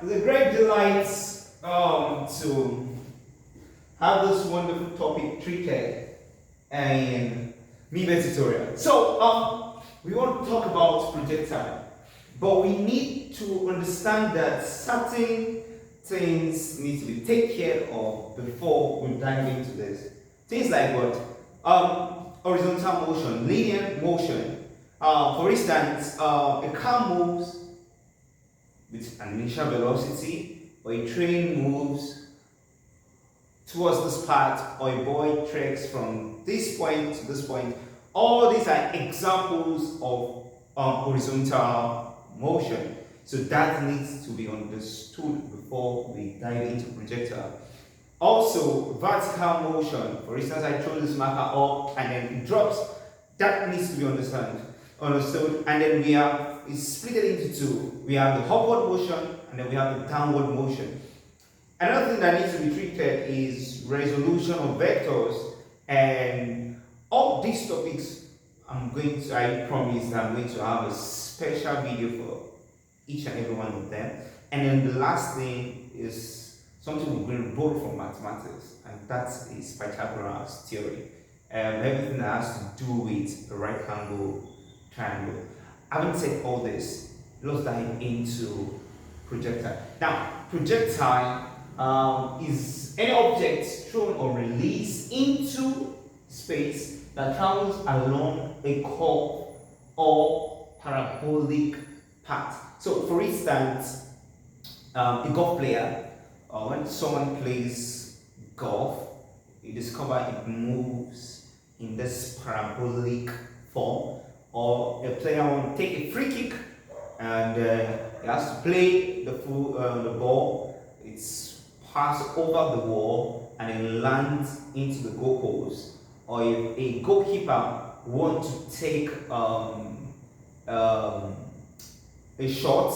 it's a great delight to have this wonderful topic treated in MIBE tutorial. So we want to talk about projectile, but we need to understand that certain things need to be taken care of before we dive into this. Things like what? Horizontal motion, linear motion. For instance, a car moves with an initial velocity, or a train moves towards this path, or a boy treks from this point to this point. All these are examples of horizontal motion. So that needs to be understood before we dive into projectile. Also, vertical motion. For instance, I throw this marker up and then it drops. That needs to be understood. And then we have it's split into two. We have the upward motion and then we have the downward motion. Another thing that needs to be treated is resolution of vectors, and all these topics I promise that I'm going to have a special video for each and every one of them. And then the last thing is something we're going to borrow from mathematics, and that is Pythagoras theory. Everything that has to do with a right angle triangle. Having said all this, let's dive into projectile. Now, projectile is any object thrown or released into space that travels along a curve or parabolic path. So, for instance, a golf player, when someone plays golf, you discover it moves in this parabolic form, or a player will take a free kick and he has to play the ball. It's passed over the wall and it lands into the goalpost. Or if a goalkeeper wants to take a shot,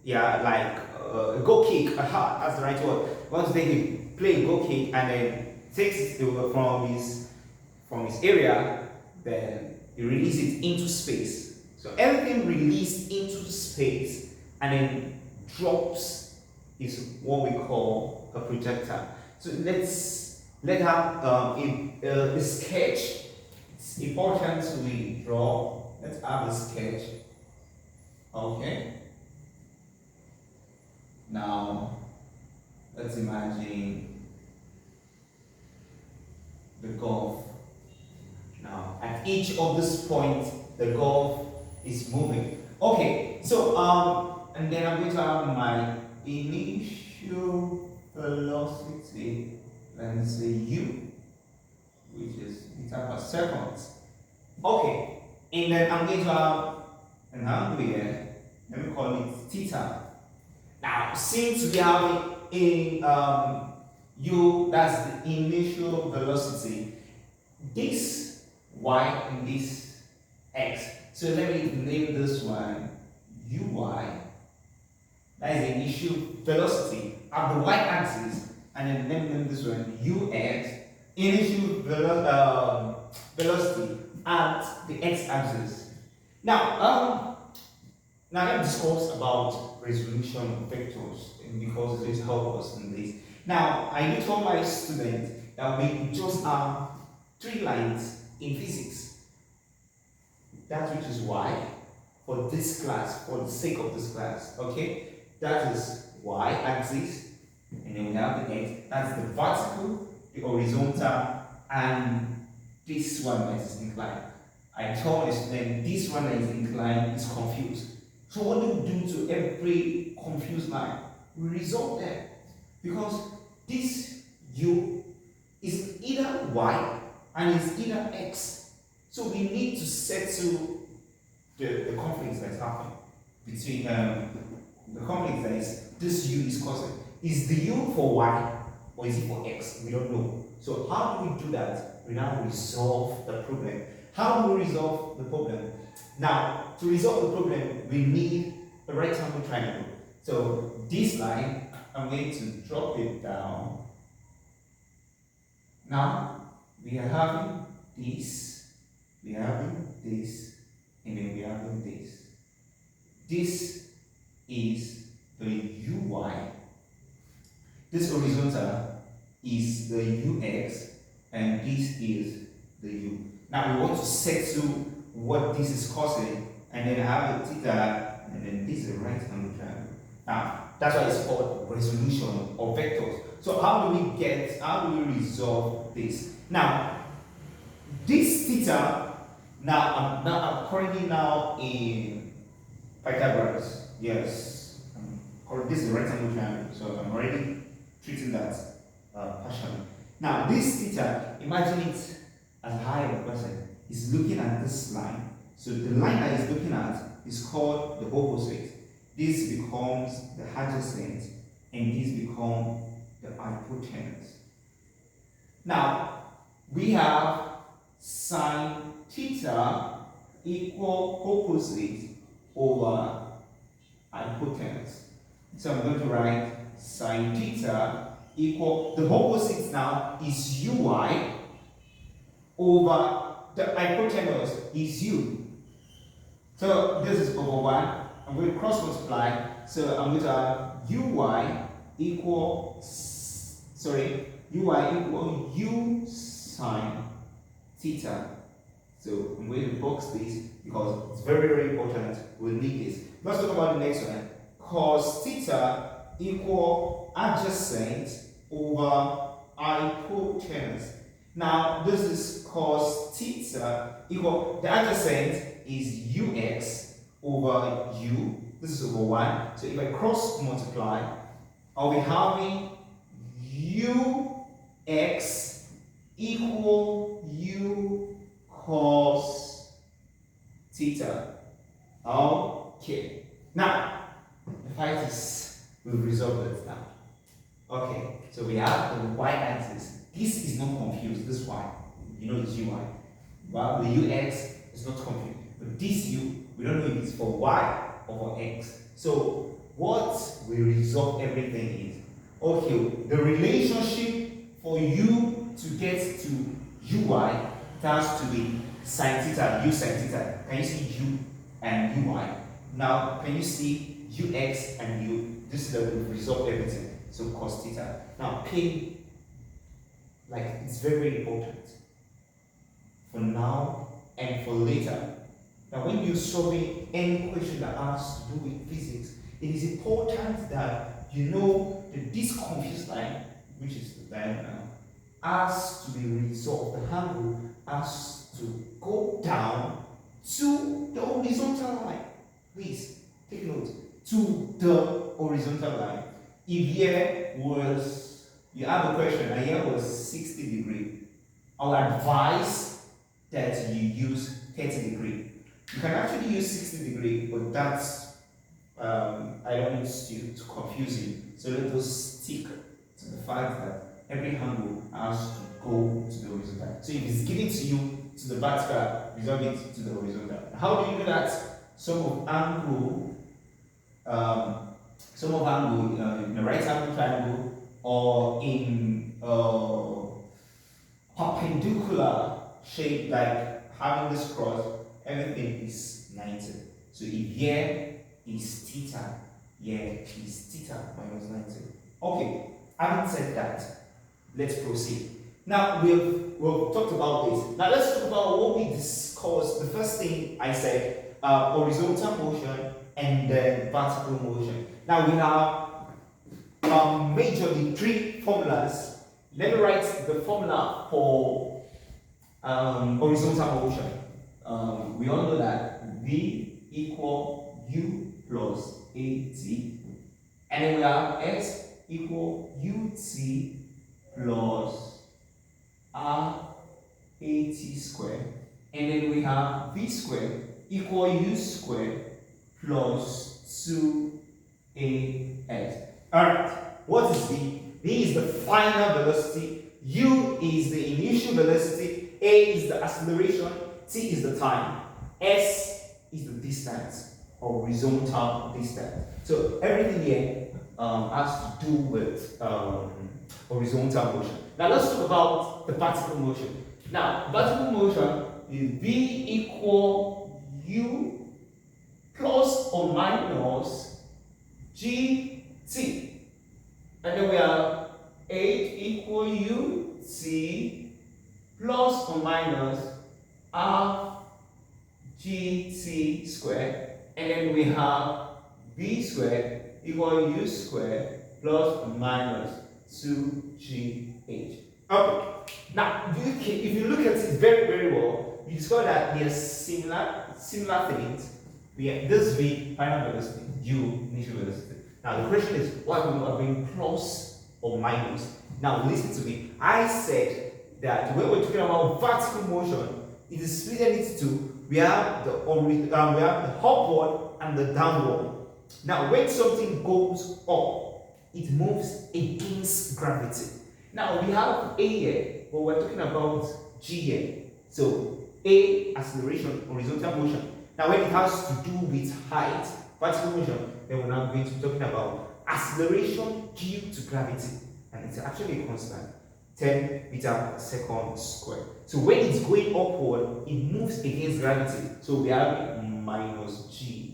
like a goal kick, that's the right word. Once they play a goal kick and then takes it from his area, then he releases it into space. So everything released into space and then drops is what we call a projectile. So let's have a sketch. It's important to draw. Let's have a sketch. Okay. Now let's imagine the golf. Now at each of these points, the golf is moving. Okay, so and then I'm going to have my initial velocity, let's say u, which is meter per second. Okay, and then I'm going to have an angle here. Let me call it theta. Now, since we have in u, that's the initial velocity, this y and this x. So let me name this one uy. That is the initial velocity at the y-axis, and then let me name this one ux, initial velocity at the x-axis. Now, let's discuss about resolution of vectors, because it will help us in this. Now, I do tell my students that we just have 3 lines in physics. That which is y for this class, for the sake of this class, okay? That is y-axis, and then we have the x. That's the vertical, the horizontal, and this one that is inclined. I told my student this one that is inclined is confused. So what do we do to every confused line? We resolve them, because this u is either y and is either x. So we need to settle the conflicts that's happening between the conflict that is this u is causing. Is the u for y or is it for x? We don't know. So how do we do that? We now resolve the problem. How do we resolve the problem? Now, to resolve the problem, we need a right angle triangle. So this line, I'm going to drop it down. Now, we are having this, and then we are having this. This is the uy. This horizontal is the ux, and this is the u. Now we want to settle what this is causing, and then have a theta, and then this is a right angle triangle. Now that's why it's called resolution of vectors. So how do we resolve this? Now this theta, I'm currently now in Pythagoras. Yes, this is the right angle triangle, so I'm already treating that partially. Now this theta, imagine it as high a person is looking at this line. So the line that he's looking at is called the opposite. This becomes the adjacent, and this becomes the hypotenuse. Now we have sine theta equal opposite over hypotenuse. So I'm going to write sine theta equal, the opposite now is uy over the hypotenuse is u. So this is over 1. I'm going to cross multiply. So I'm going to have uy equal u sine theta. So I'm going to box this because it's very, very important. We'll need this. Let's talk about the next one. Cos theta equal adjacent over hypotenuse. Now this is cos theta equal, the adjacent is ux over u. This is over 1. So if I cross multiply, I'll be having ux equal u cos theta. Okay. Now, the fight is, we've resolved it now. Okay, so we have the y-axis. This is not confused, this y. You know it's uy. Well, the ux is not confused. But this u, we don't know if it's for y or for x. So what we resolve everything is, okay, the relationship for u to get to uy, it has to be sine theta, u sine theta. Can you see u and uy? Now, can you see ux and u? This is that we've resolved everything. So cos theta. Now, pay, like, it's very important for now and for later. Now, when you're solving any question that has to do with physics, it is important that you know that this confused line, which is the diagonal, has to be resolved. The angle has to go down to the horizontal line. Please take note, to the horizontal line. If here was, you have a question, and here was 60 degree, I'll advise that you use 30 degree. You can actually use 60 degree, but that's, I don't want you to confuse you. So let us stick to the fact that every angle has to go to the horizontal. So if it's given to you to the vertical, resolve it to the horizontal. How do you do that? Sum of angle in the right angle triangle or in perpendicular shape, like having this cross, everything is 90. So if here is theta, here is theta minus 90. Okay, having said that, let's proceed. Now we've talked about this. Now let's talk about what we discussed. The first thing I said, horizontal motion and then vertical motion. Now we have majorly 3 formulas. Let me write the formula for horizontal motion. We all know that V equal U plus AT, and then we have S equal UT plus RAT squared, and then we have V squared equal U squared plus 2AS. Alright, what is V? V is the final velocity, U is the initial velocity, A is the acceleration, T is the time, S is the distance, or horizontal distance. So everything here has to do with horizontal motion. Now let's talk about the vertical motion. Now, vertical motion is V equal U plus or minus gt. And then we have 8 equal ut plus or minus half gt squared. And then we have b squared equal u squared plus or minus 2gh. Okay. Now, if you look at it very, very well, you discover that there are similar things. We have this v, final velocity, u, initial velocity. Now, the question is, what we are doing plus or minus? Now, listen to me. I said that when we're talking about vertical motion, it is split into two. We have the upward and the downward. Now, when something goes up, it moves against gravity. Now, we have A here, but we're talking about G here. So, A, acceleration, horizontal motion. Now, when it has to do with height, vertical motion, then we're now going to be talking about acceleration due to gravity. And it's actually a constant, 10 meters per second squared. So, when it's going upward, it moves against gravity. So, we have minus G.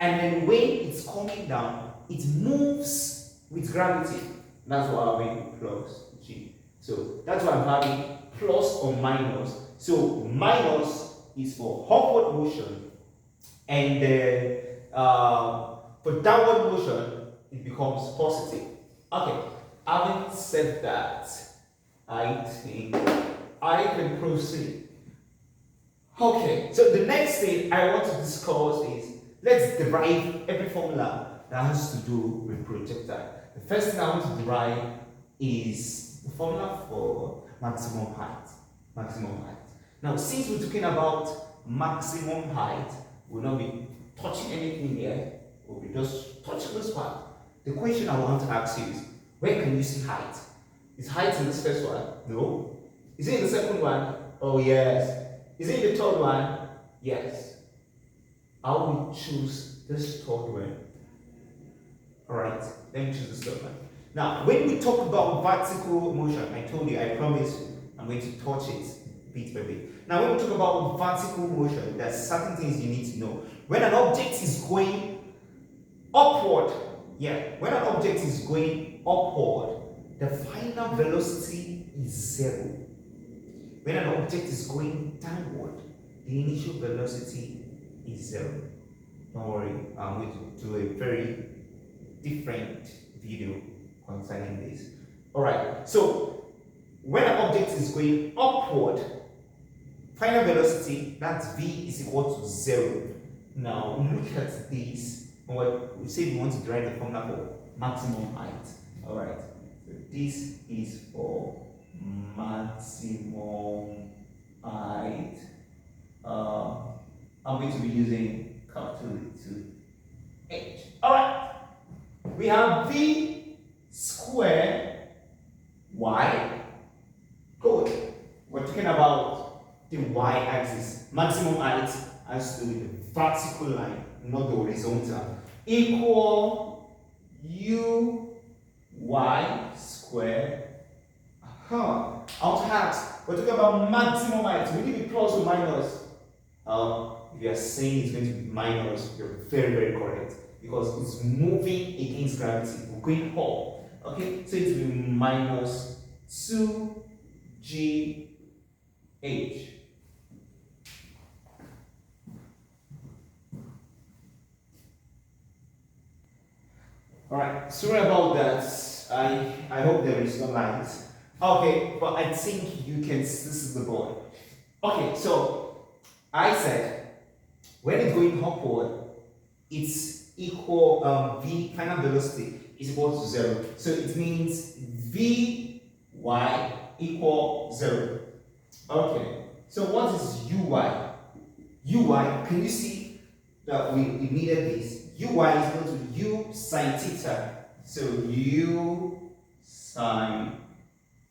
And then when it's coming down, it moves with gravity. That's why I'm having plus G. So that's why I'm having plus or minus. So minus is for upward motion, and then for downward motion, it becomes positive. Okay, having said that, I think I can proceed. Okay, so the next thing I want to discuss is, let's derive every formula that has to do with projectile. The first thing I want to derive is the formula for maximum height. Maximum height. Now, since we're talking about maximum height, we'll not be touching anything here. We'll be just touching this part. The question I want to ask you is, where can you see height? Is height in this first one? No. Is it in the second one? Oh, yes. Is it in the third one? Yes. I will choose this third one. Alright, let me choose the third one. Now, when we talk about vertical motion, I told you, I promise I'm going to touch it bit by bit. Now, when we talk about vertical motion, there are certain things you need to know. When an object is going upward, when an object is going upward, the final velocity is 0. When an object is going downward, the initial velocity is 0. Don't worry, I'm going to do a very different video concerning this. Alright, so when an object is going upward, final velocity, that's v, is equal to 0. Now look at this. We say we want to derive the formula for maximum height. Alright, so this is for maximum height. I'm going to be using capital to H. Alright. We have v squared y. Good. We're talking about the y-axis. Maximum height has to do with the vertical line, not the horizontal. Equal uy squared. I want to ask, we're talking about maximum height. Will it be plus or minus? If you are saying it's going to be minus, you're very, very correct. Because it's moving against gravity, we're going up. Okay, so it will be minus 2gh. Alright, sorry about that. I hope there is no light. Okay, but I think you can still see the board. Okay, so I said when it's going upward, it's equal v final velocity is equal to 0. So it means vy equal 0. Okay. So what is uy? Uy, can you see that we needed this? Uy is equal to u sine theta. So u sine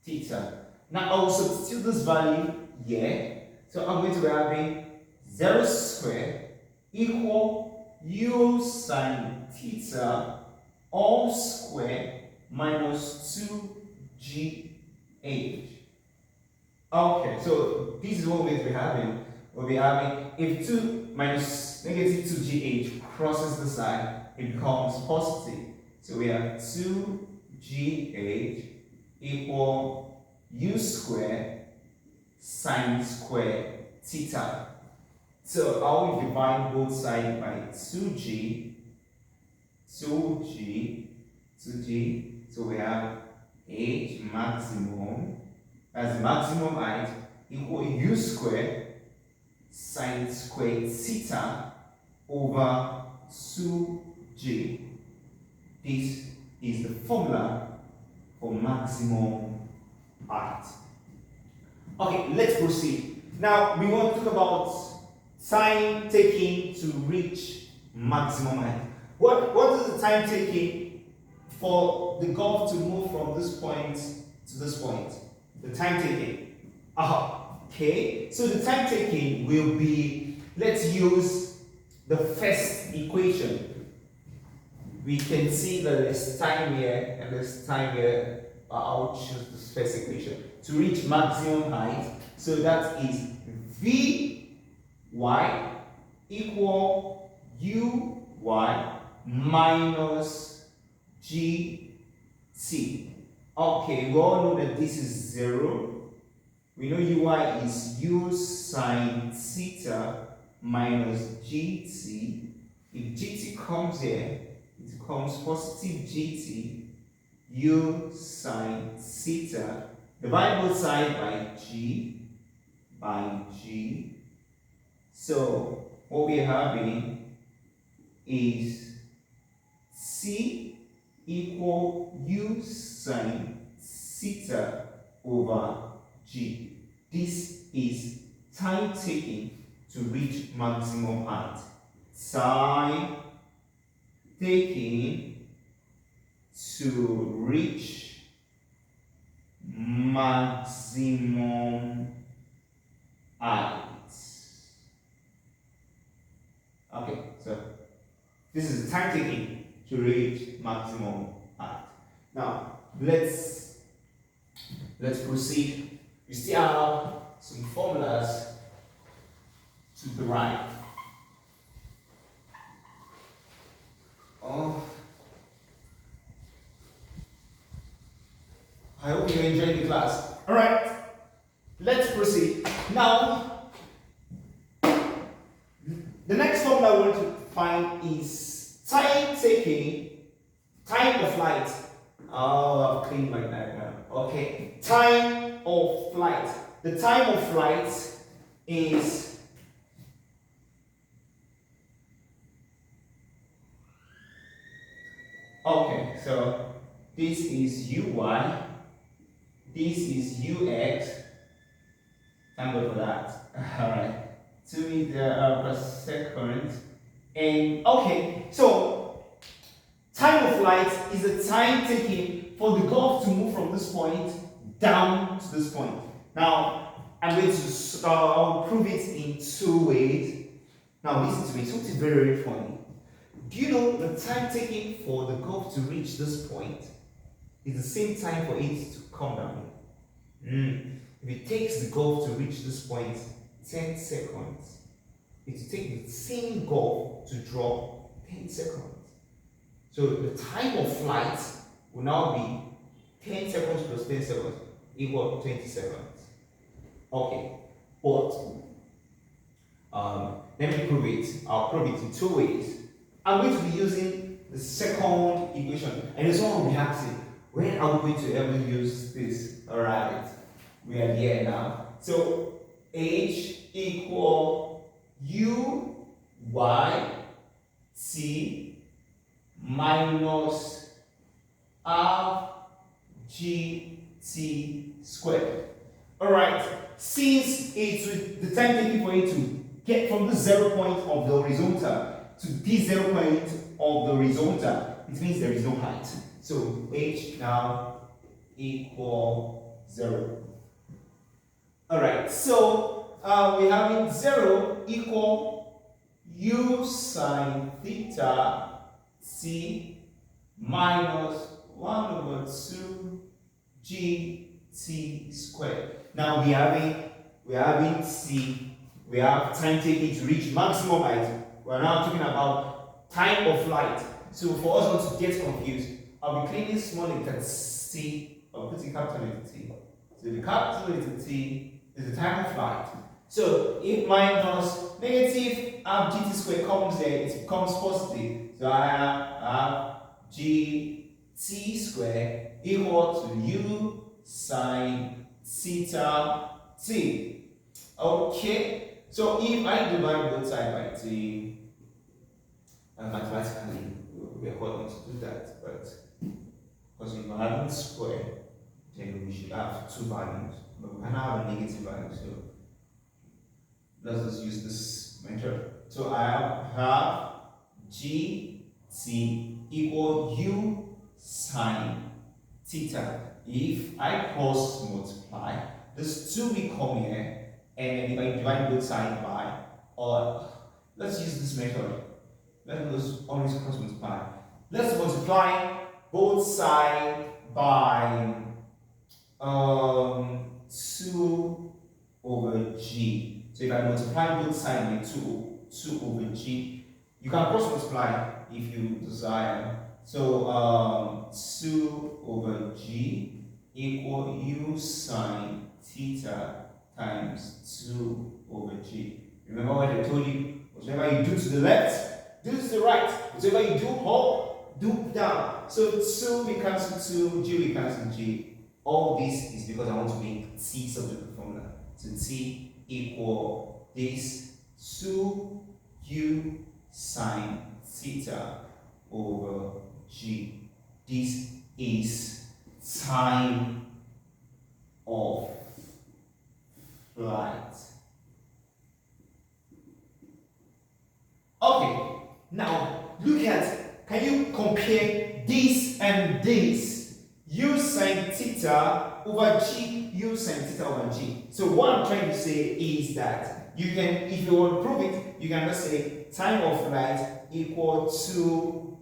theta. Now I will substitute this value here. So I'm going to be having 0 squared equal u sine theta all squared minus 2gh. Okay, so this is what we're going to be having. We'll be having, if 2 minus negative 2gh crosses the side, it becomes positive. So we have 2gh equal u squared sine squared theta. So I will divide both sides by 2g. So we have h maximum, as the maximum height, equal u squared sine squared theta over 2g. This is the formula for maximum height. Okay, let's proceed. Now we want to talk about time taking to reach maximum height. What is the time taking for the golf to move from this point to this point? The time taking. Okay, so the time taking will be, let's use the first equation. We can see that there's time here and there's time here. I'll choose this first equation to reach maximum height. So that is Vy equal Uy minus gt. Okay, we all know that this is 0. We know Uy is u sine theta minus gt. If gt comes here, it becomes positive gt u sine theta. Divide both sides by g. So what we're having is c equal u sine theta over g. This is time taking to reach maximum height. Time taking to reach maximum height. Okay, so this is the time taking to reach maximum height. Now let's proceed. We still have some formulas to derive. I hope you enjoyed the class. Alright, let's proceed. Now, the next formula I want to find is time taking, time of flight. Oh, I've cleaned my diagram. Okay, time of flight. The time of flight is okay, so this is Uy, this is Ux. Thank God for that. Alright. 2 meters per second. And okay, so time of flight is the time taken for the golf to move from this point down to this point. Now, I'm going to I'll prove it in 2 ways. Now, listen to me, something very, very funny. Do you know the time taken for the golf to reach this point is the same time for it to come down? If it takes the golf to reach this point 10 seconds, it will take the same golf to drop 10 seconds. So the time of flight will now be 10 seconds plus 10 seconds equal 20 seconds. Okay, but let me prove it. I'll prove it in 2 ways. I'm going to be using the second equation, and someone will be asking, when are we going to ever use this? Alright, we are here now. So H equal Uy T minus RGT squared. Alright, since it's the time taken for it to get from the 0 point of the horizontal to this 0 point of the horizontal, it means there is no height. So H now equal 0. Alright, so we're having 0 equal U sine theta T minus 1 over 2 GT squared. Now we're having T, we have time taken to reach maximum height. We're now talking about time of flight. So for us not to get confused, I'll be cleaning small letter t, I'll put in capital letter T. So the capital letter T is the time of flight. So if minus negative gt squared comes there, it becomes positive. So I have gt squared equal to u sine theta t. Okay, so if I divide both sides by t, and mathematically we are going to do that, but because we have square, then we should have two values, but we cannot have a negative value. So let's just use this method. So I have gt equal u sine theta. If I cross multiply, this 2 will come here, and if I divide both sides by, or let's use this method. Let's always cross multiply. Let's multiply both sides by 2 over g. So if I multiply both sides by 2 over g, you can cross multiply if you desire. So 2 over g equal u sine theta times 2 over g. Remember what I told you? Whatever you do to the left, do to the right. Whatever you do up, do down. So 2 we cancel 2, g we cancel g. All this is because I want to make t subject to the formula. So t equal this 2u sine theta over g. This is time of flight. Okay, now look at, can you compare this and this? U sine theta over g, u sine theta over g. So what I'm trying to say is that you can, if you want to prove it, you can just say time of flight equal to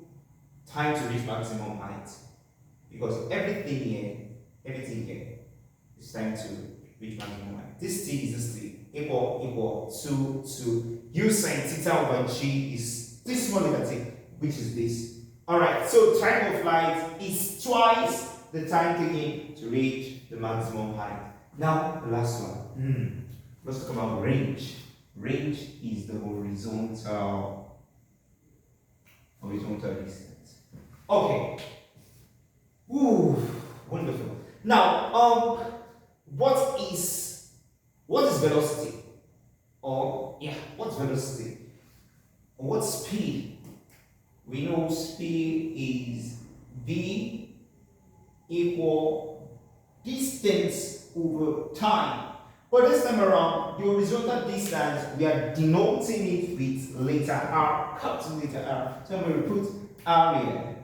time to reach maximum height. Because everything here is time to reach maximum height. This t is this t equal to u sine theta over g is this small letter t, which is this. Alright, so time of flight is twice the time taken to reach the maximum height. Now the last one. Let's talk about range. Range is the horizontal distance. Okay. Ooh, wonderful. Now, what is velocity? What's velocity? Or what's speed? We know speed is v equal distance over time. But this time around, the horizontal distance, we are denoting it with letter R, capital letter R. So I'm going to put R here.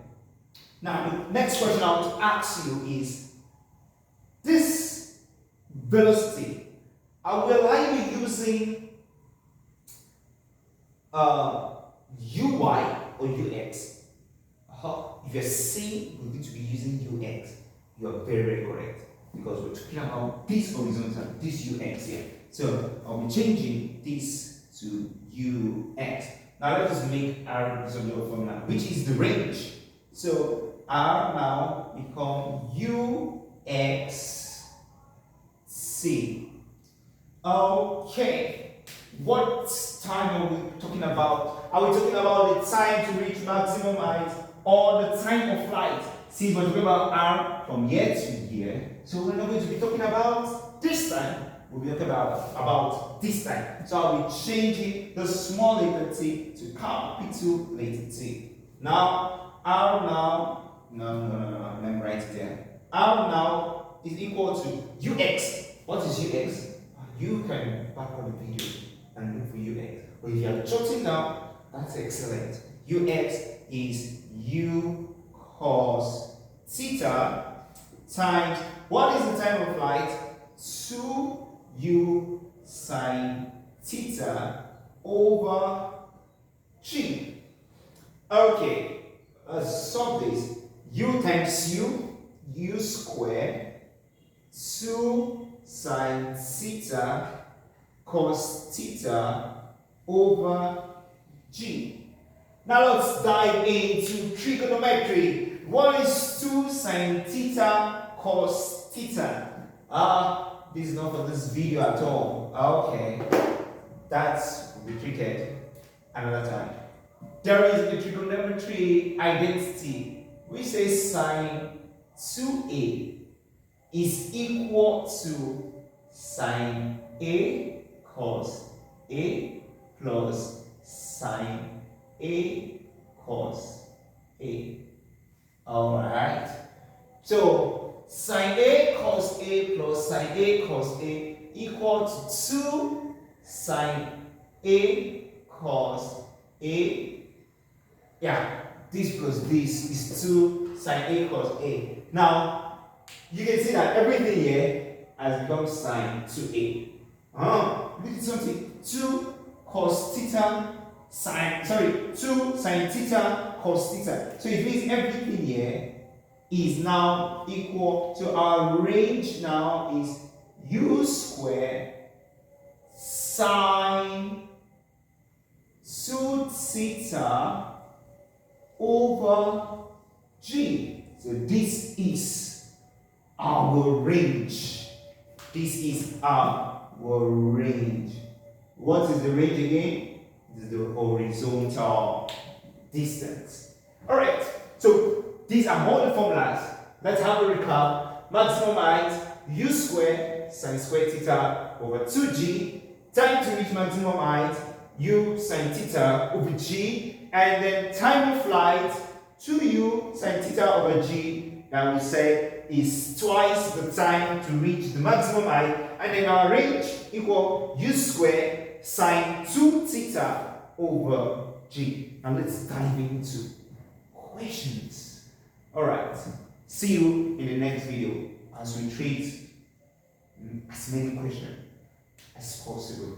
Now, the next question I want to ask you is, this velocity, will I be using uy or ux? If you're saying we're going to be using ux, you are very, very correct. Because we're talking about this horizontal, this ux here. So I'll be changing this to ux. Now let us make R this object formula, which is the range. So R now become uxc. Okay. What time are we talking about? Are we talking about the time to reach maximum height or the time of flight? Since we're talking about R from here to here, so we're not going to be talking about this time. We'll be talking about this time. So I'll be changing the small letter t to capital letter T. Now R now, no, let me write it there. R now is equal to ux. What is ux? You can back up the video and look for ux. But if you are jotting down, that's excellent. Ux is u cos theta times, what is the time of flight? 2u sine theta over g. Okay, let's solve this. U times u squared, 2 sine theta cos theta over g. Now let's dive into trigonometry. What is 2 sine theta cos theta? This is not for this video at all. Okay, that's will be treated another time. There is a trigonometry identity which says sine 2a is equal to sine a cos a plus sine a cos a. Alright. So sine a cos a plus sine a cos a equal to 2 sine a cos a. Yeah, this plus this is 2 sine a cos a. Now, you can see that everything here has become sine 2a. Look at something. 2 cos theta sine, 2 sine theta cos theta. So it means everything here is now equal to our range now is u squared sine 2 theta over g. So this is our range. This is our range. What is the range again? This is the horizontal distance. Alright, so these are all the formulas. Let's have a recap. Maximum height, u squared sine squared theta over 2g. Time to reach maximum height, u sine theta over g. And then time of flight, 2u sine theta over g, that we said is twice the time to reach the maximum height. And then our range equal u squared sine 2 theta over g. Now let's dive into questions. Alright, see you in the next video as we treat as many questions as possible.